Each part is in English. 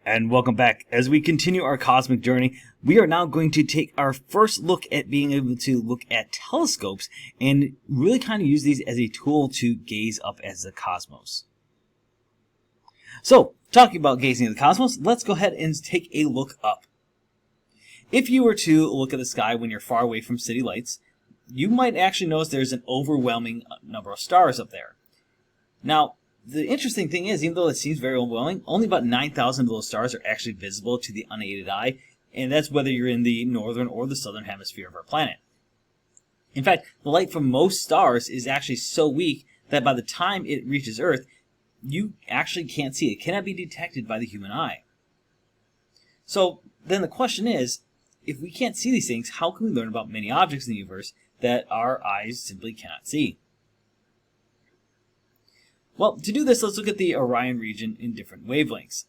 And welcome back. As we continue our cosmic journey, we are now going to take our first look at being able to look at telescopes and really kind of use these as a tool to gaze up at the cosmos. So, talking about gazing at the cosmos, let's go ahead and take a look up. If you were to look at the sky when you're far away from city lights, you might actually notice there's an overwhelming number of stars up there. Now, the interesting thing is, even though it seems very overwhelming, only about 9,000 of those stars are actually visible to the unaided eye, and that's whether you're in the northern or the southern hemisphere of our planet. In fact, the light from most stars is actually so weak that by the time it reaches Earth, you actually can't see it. It cannot be detected by the human eye. So then the question is, if we can't see these things, how can we learn about many objects in the universe that our eyes simply cannot see? Well, to do this, let's look at the Orion region in different wavelengths.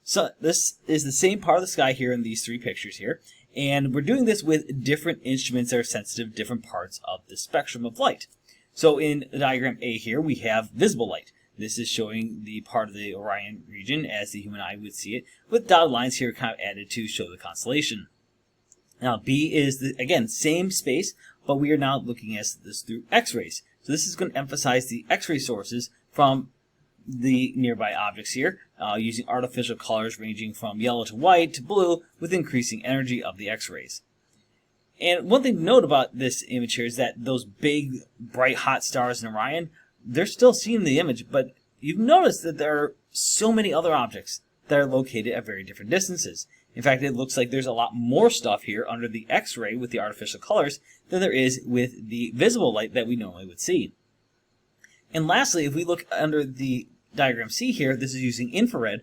So this is the same part of the sky here in these three pictures here, and we're doing this with different instruments that are sensitive to different parts of the spectrum of light. So in diagram A here, we have visible light. This is showing the part of the Orion region as the human eye would see it, with dotted lines here kind of added to show the constellation. Now B is, again, same space, but we are now looking at this through X-rays. So this is going to emphasize the X-ray sources from the nearby objects here, using artificial colors ranging from yellow to white to blue with increasing energy of the X-rays. And one thing to note about this image here is that those big, bright, hot stars in Orion, they're still seen in the image, but you've noticed that there are so many other objects that are located at very different distances. In fact, it looks like there's a lot more stuff here under the X-ray with the artificial colors than there is with the visible light that we normally would see. And lastly, if we look under the diagram C here, this is using infrared.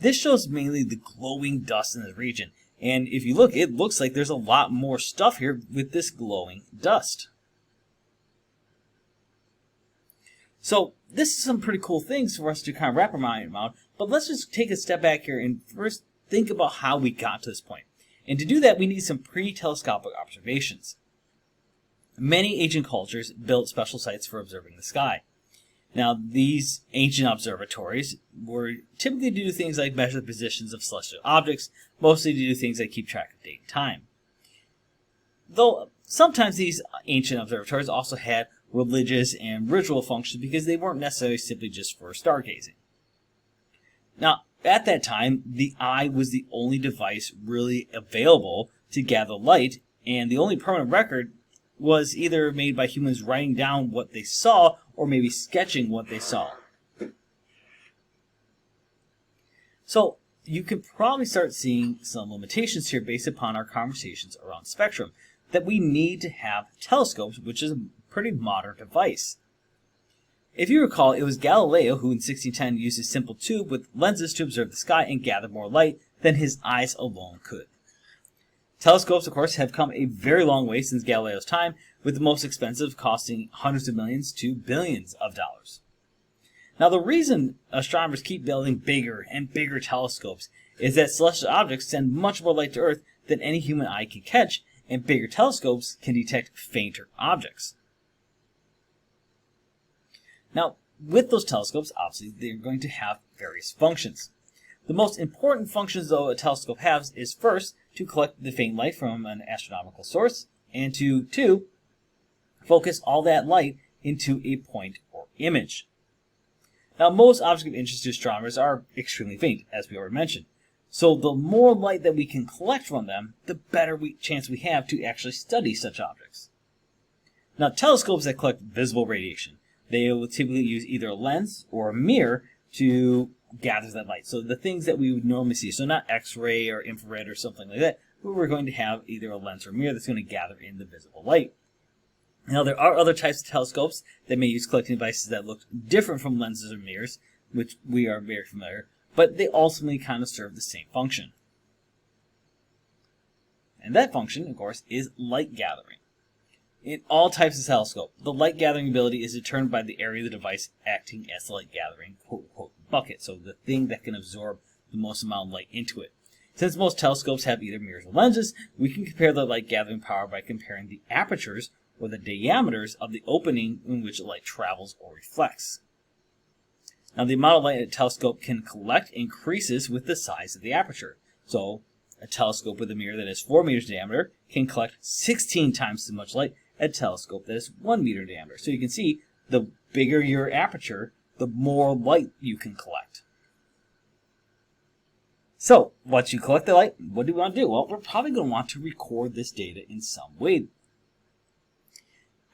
This shows mainly the glowing dust in the region. And if you look, it looks like there's a lot more stuff here with this glowing dust. So this is some pretty cool things for us to kind of wrap our mind around. But let's just take a step back here and first think about how we got to this point. And to do that, we need some pre-telescopic observations. Many ancient cultures built special sites for observing the sky. Now, these ancient observatories were typically to do things like measure the positions of celestial objects, mostly to do things like keep track of date and time. Though sometimes these ancient observatories also had religious and ritual functions because they weren't necessarily simply just for stargazing. Now, at that time, the eye was the only device really available to gather light, and the only permanent record was either made by humans writing down what they saw or maybe sketching what they saw. So you can probably start seeing some limitations here based upon our conversations around spectrum, that we need to have telescopes, which is a pretty modern device. If you recall, it was Galileo who in 1610 used a simple tube with lenses to observe the sky and gather more light than his eyes alone could. Telescopes, of course, have come a very long way since Galileo's time, with the most expensive costing hundreds of millions to billions of dollars. Now, the reason astronomers keep building bigger and bigger telescopes is that celestial objects send much more light to Earth than any human eye can catch, and bigger telescopes can detect fainter objects. Now, with those telescopes, obviously, they're going to have various functions. The most important functions, though, a telescope has is first, to collect the faint light from an astronomical source, and to, two, focus all that light into a point or image. Now, most objects of interest to astronomers are extremely faint, as we already mentioned. So the more light that we can collect from them, the better chance we have to actually study such objects. Now, telescopes that collect visible radiation, they will typically use either a lens or a mirror to gather that light. So the things that we would normally see, so not X-ray or infrared or something like that, but we're going to have either a lens or a mirror that's going to gather in the visible light. Now, there are other types of telescopes that may use collecting devices that look different from lenses or mirrors, which we are very familiar, but they ultimately kind of serve the same function. And that function, of course, is light gathering. In all types of telescope, the light gathering ability is determined by the area of the device acting as the light gathering quote-unquote bucket, so the thing that can absorb the most amount of light into it. Since most telescopes have either mirrors or lenses, we can compare the light gathering power by comparing the apertures or the diameters of the opening in which light travels or reflects. Now, the amount of light a telescope can collect increases with the size of the aperture. So, a telescope with a mirror that is 4 meters diameter can collect 16 times as much light as a telescope that is 1 meter diameter. So you can see, the bigger your aperture, the more light you can collect. So, once you collect the light, what do we want to do? Well, we're probably going to want to record this data in some way.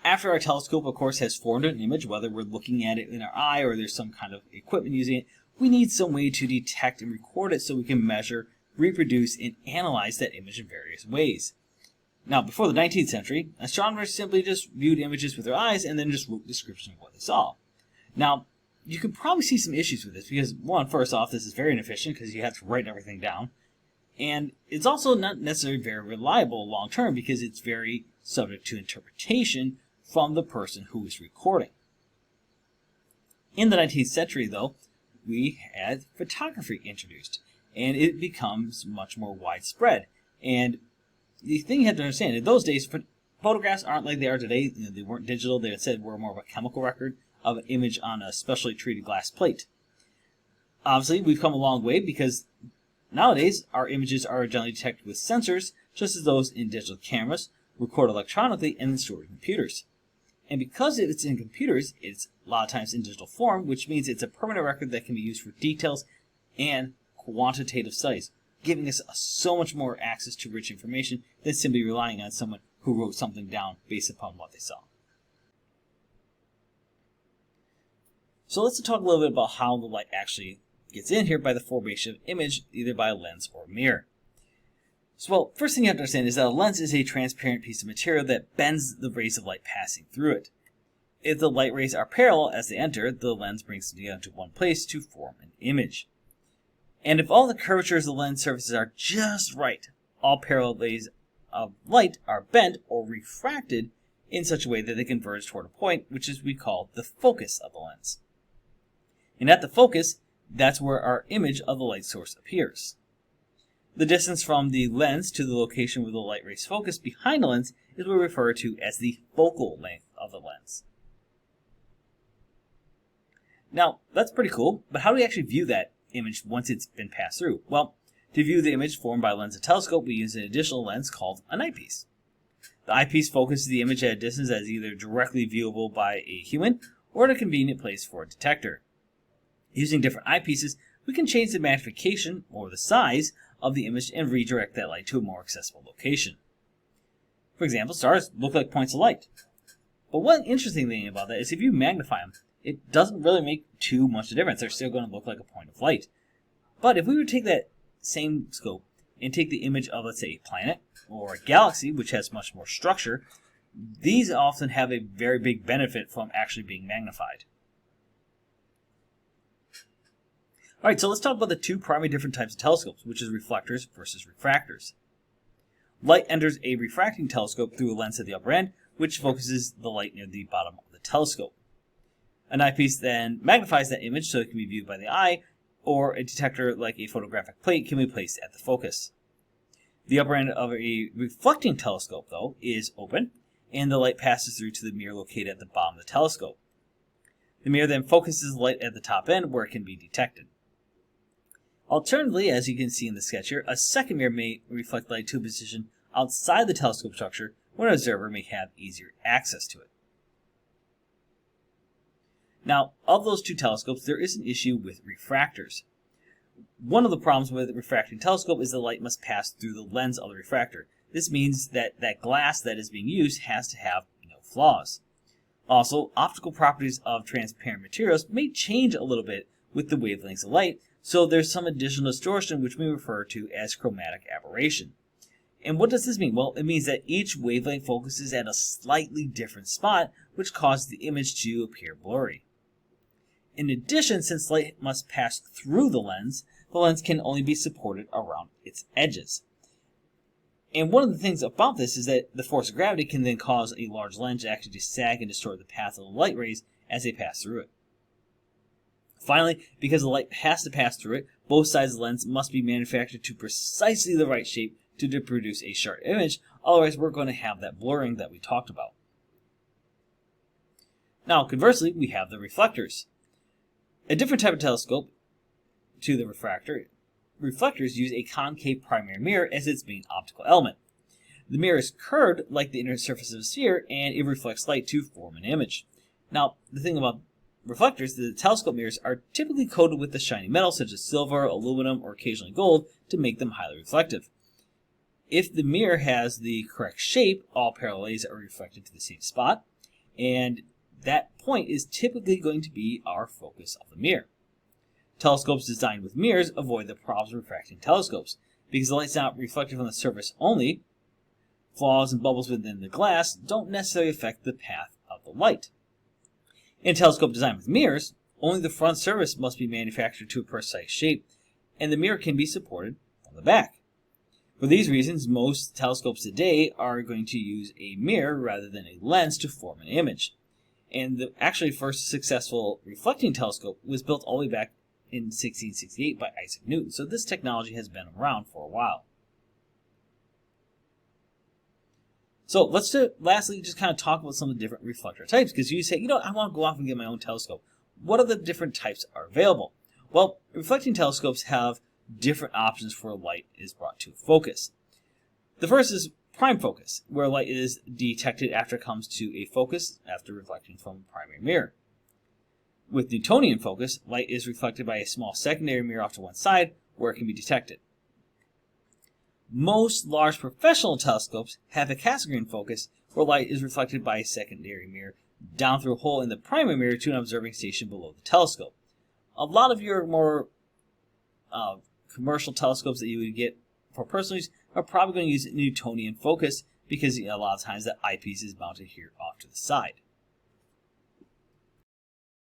After our telescope, of course, has formed an image, whether we're looking at it in our eye or there's some kind of equipment using it, we need some way to detect and record it so we can measure, reproduce, and analyze that image in various ways. Now, before the 19th century, astronomers simply just viewed images with their eyes and then just wrote descriptions of what they saw. Now, you can probably see some issues with this because, one, first off, this is very inefficient because you have to write everything down. And it's also not necessarily very reliable long term because it's very subject to interpretation from the person who is recording. In the 19th century, though, we had photography introduced, and it becomes much more widespread. And the thing you have to understand, in those days, photographs aren't like they are today. You know, they weren't digital. They instead were more of a chemical record of an image on a specially treated glass plate. Obviously, we've come a long way because nowadays our images are generally detected with sensors, just as those in digital cameras, recorded electronically, and then stored in computers. And because it's in computers, it's a lot of times in digital form, which means it's a permanent record that can be used for details and quantitative studies, giving us so much more access to rich information than simply relying on someone who wrote something down based upon what they saw. So let's talk a little bit about how the light actually gets in here by the formation of image, either by a lens or a mirror. So, well, first thing you have to understand is that a lens is a transparent piece of material that bends the rays of light passing through it. If the light rays are parallel as they enter, the lens brings them together into one place to form an image. And if all the curvatures of the lens surfaces are just right, all parallel rays of light are bent or refracted in such a way that they converge toward a point, which is we call the focus of the lens. And at the focus, that's where our image of the light source appears. The distance from the lens to the location where the light rays focus behind the lens is what we refer to as the focal length of the lens. Now, that's pretty cool, but how do we actually view that image once it's been passed through? Well, to view the image formed by a lens and telescope, we use an additional lens called an eyepiece. The eyepiece focuses the image at a distance that is either directly viewable by a human or at a convenient place for a detector. Using different eyepieces, we can change the magnification or the size of the image and redirect that light to a more accessible location. For example, stars look like points of light. But one interesting thing about that is if you magnify them, it doesn't really make too much of a difference. They're still going to look like a point of light. But if we were to take that same scope and take the image of, let's say, a planet or a galaxy, which has much more structure, these often have a very big benefit from actually being magnified. Alright, so let's talk about the two primary different types of telescopes, which is reflectors versus refractors. Light enters a refracting telescope through a lens at the upper end, which focuses the light near the bottom of the telescope. An eyepiece then magnifies that image so it can be viewed by the eye, or a detector like a photographic plate can be placed at the focus. The upper end of a reflecting telescope, though, is open, and the light passes through to the mirror located at the bottom of the telescope. The mirror then focuses the light at the top end where it can be detected. Alternatively, as you can see in the sketch here, a second mirror may reflect light to a position outside the telescope structure where an observer may have easier access to it. Now, of those two telescopes, there is an issue with refractors. One of the problems with a refracting telescope is the light must pass through the lens of the refractor. This means that that glass that is being used has to have no flaws. Also, optical properties of transparent materials may change a little bit with the wavelengths of light, so there's some additional distortion which we refer to as chromatic aberration. And what does this mean? Well, it means that each wavelength focuses at a slightly different spot, which causes the image to appear blurry. In addition, since light must pass through the lens can only be supported around its edges. And one of the things about this is that the force of gravity can then cause a large lens to actually sag and distort the path of the light rays as they pass through it. Finally, because the light has to pass through it, both sides of the lens must be manufactured to precisely the right shape to produce a sharp image, otherwise we're going to have that blurring that we talked about. Now, conversely, we have the reflectors. A different type of telescope to the refractor, reflectors use a concave primary mirror as its main optical element. The mirror is curved like the inner surface of a sphere, and it reflects light to form an image. Now, the thing about reflectors is that the telescope mirrors are typically coated with a shiny metal such as silver, aluminum, or occasionally gold to make them highly reflective. If the mirror has the correct shape, all parallel rays are reflected to the same spot, and that point is typically going to be our focus of the mirror. Telescopes designed with mirrors avoid the problems of refracting telescopes. Because the light's not reflected from the surface only, flaws and bubbles within the glass don't necessarily affect the path of the light. In a telescope designed with mirrors, only the front surface must be manufactured to a precise shape, and the mirror can be supported from the back. For these reasons, most telescopes today are going to use a mirror rather than a lens to form an image. And the actually first successful reflecting telescope was built all the way back in 1668 by Isaac Newton, so this technology has been around for a while. So let's lastly just kind of talk about some of the different reflector types, because you say, I want to go off and get my own telescope. What are the different types that are available? Well, reflecting telescopes have different options for light is brought to focus. The first is prime focus, where light is detected after it comes to a focus after reflecting from a primary mirror. With Newtonian focus, light is reflected by a small secondary mirror off to one side where it can be detected. Most large professional telescopes have a Cassegrain focus, where light is reflected by a secondary mirror down through a hole in the primary mirror to an observing station below the telescope. A lot of your more commercial telescopes that you would get for personal use are probably going to use Newtonian focus because a lot of times the eyepiece is mounted here off to the side.